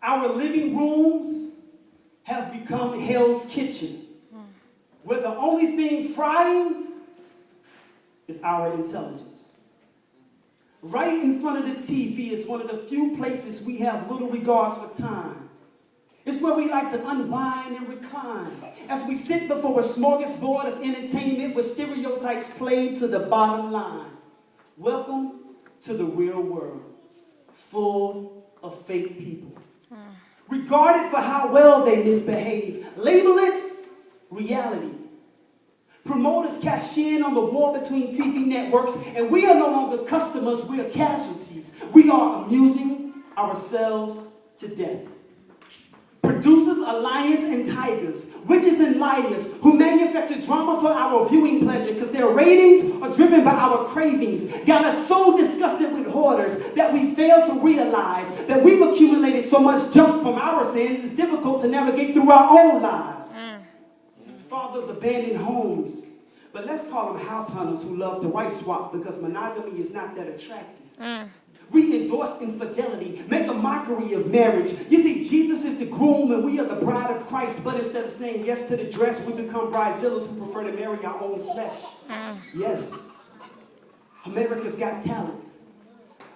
Our living rooms have become Hell's Kitchen, where the only thing frying is our intelligence. Right in front of the TV is one of the few places we have little regards for time. It's where we like to unwind and recline as we sit before a smorgasbord of entertainment with stereotypes played to the bottom line. Welcome to the real world, full of fake people. Regarded for how well they misbehave. Label it reality. Promoters cash in on the war between TV networks, and we are no longer customers, we are casualties. We are amusing ourselves to death. Producers are lions and tigers, witches and liars, who manufacture drama for our viewing pleasure because their ratings are driven by our cravings. Got us so disgusted with hoarders that we fail to realize that we've accumulated so much junk from our sins, it's difficult to navigate through our own lives. Fathers abandon homes, but let's call them house hunters who love to wife swap because monogamy is not that attractive. We endorse infidelity, make a mockery of marriage. You see, Jesus is the groom and we are the bride of Christ, but instead of saying yes to the dress, we become bridezillas who prefer to marry our own flesh. Yes, America's got talent,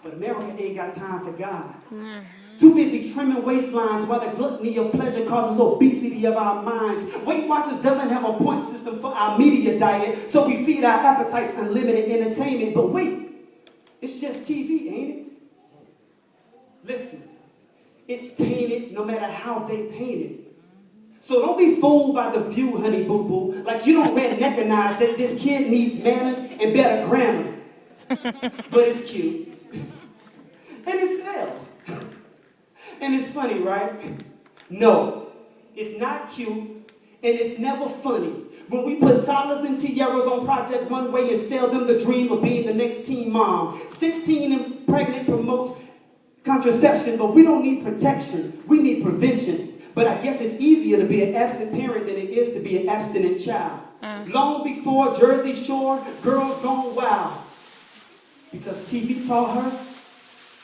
but America ain't got time for God. Too busy trimming waistlines while the gluttony of pleasure causes obesity of our minds. Weight Watchers doesn't have a point system for our media diet, so we feed our appetites unlimited entertainment. But wait, it's just TV, ain't it? Listen, it's tainted no matter how they paint it. So don't be fooled by the view, honey boo boo, like you don't recognize that this kid needs manners and better grammar. But it's cute. And it sells. And it's funny, right? No, it's not cute, and it's never funny. When we put toddlers and tiaras on Project Runway and sell them the dream of being the next teen mom. 16 and pregnant promotes contraception, but we don't need protection. We need prevention. But I guess it's easier to be an absent parent than it is to be an abstinent child. Long before Jersey Shore, girls gone wild. Because TV taught her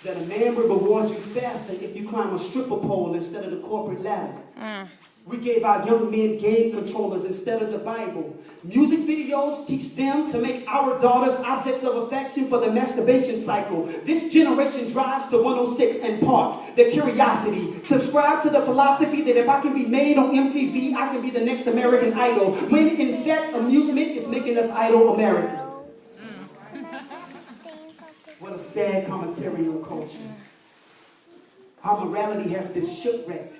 that a man will reward you faster if you climb a stripper pole instead of the corporate ladder. We gave our young men game controllers instead of the Bible. Music videos teach them to make our daughters objects of affection for the masturbation cycle. This generation drives to 106 and Park. Their curiosity. Subscribe to the philosophy that if I can be made on MTV, I can be the next American Idol. When in fact, amusement is making us idol Americans. What a sad commentary on culture. Our morality has been shipwrecked,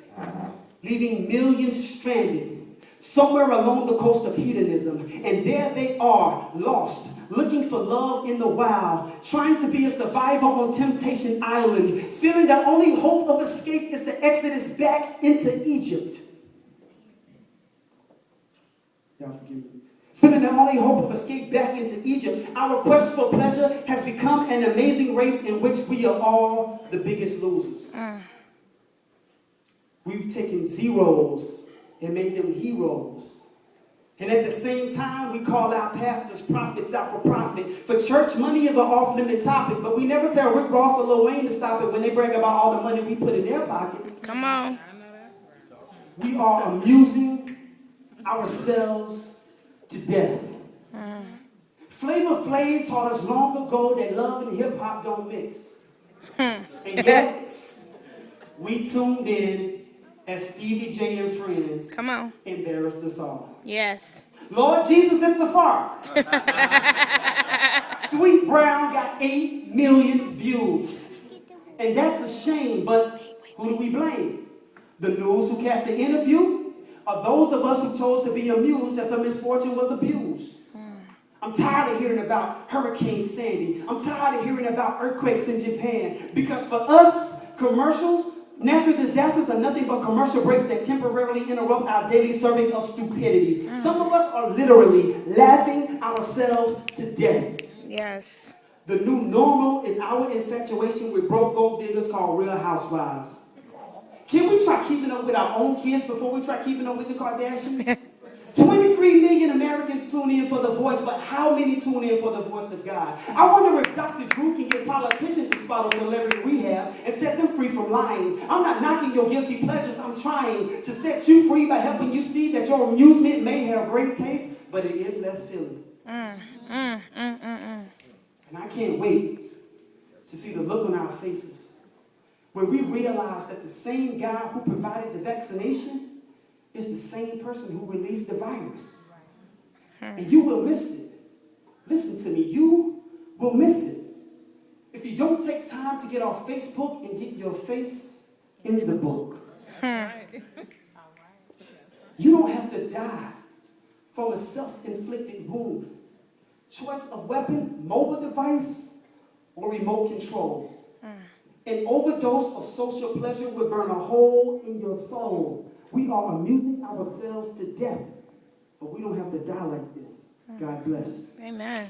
leaving millions stranded somewhere along the coast of hedonism. And there they are, lost, looking for love in the wild, trying to be a survivor on Temptation Island, feeling that only hope of escape is the exodus back into Egypt. Y'all forgive me. Feeling the only hope of escape back into Egypt, our quest for pleasure has become an amazing race in which we are all the biggest losers. We've taken zeros and made them heroes. And at the same time, we call our pastors prophets out for profit. For church, money is an off-limit topic, but we never tell Rick Ross or Lil Wayne to stop it when they brag about all the money we put in their pockets. Come on. We are amusing ourselves to death. Flavor Flav taught us long ago that love and hip-hop don't mix. And yet, we tuned in as Stevie J and friends Come on. embarrassed us all. Yes. Lord Jesus and Safari. Sweet Brown got 8 million views. And that's a shame, but who do we blame? The news who cast the interview? Or those of us who chose to be amused as a misfortune was abused? I'm tired of hearing about Hurricane Sandy. I'm tired of hearing about earthquakes in Japan. Because for us, commercials, natural disasters are nothing but commercial breaks that temporarily interrupt our daily serving of stupidity. Some of us are literally laughing ourselves to death. Yes. The new normal is our infatuation with broke gold diggers called Real Housewives. Can we try keeping up with our own kids before we try keeping up with the Kardashians? 23 million Americans tune in for The Voice, but how many tune in for the voice of God? I wonder if Dr. Drew can get politicians to bottle celebrity rehab and set them free from lying. I'm not knocking your guilty pleasures. I'm trying to set you free by helping you see that your amusement may have great taste, but it is less filling. And I can't wait to see the look on our faces when we realize that the same guy who provided the vaccination is the same person who released the virus. And you will miss it. Listen to me, you will miss it if you don't take time to get off Facebook and get your face in the book. You don't have to die from a self-inflicted wound. Choice of weapon, mobile device, or remote control. An overdose of social pleasure will burn a hole in your soul. We are amusing ourselves to death, but we don't have to die like this. God bless. Amen.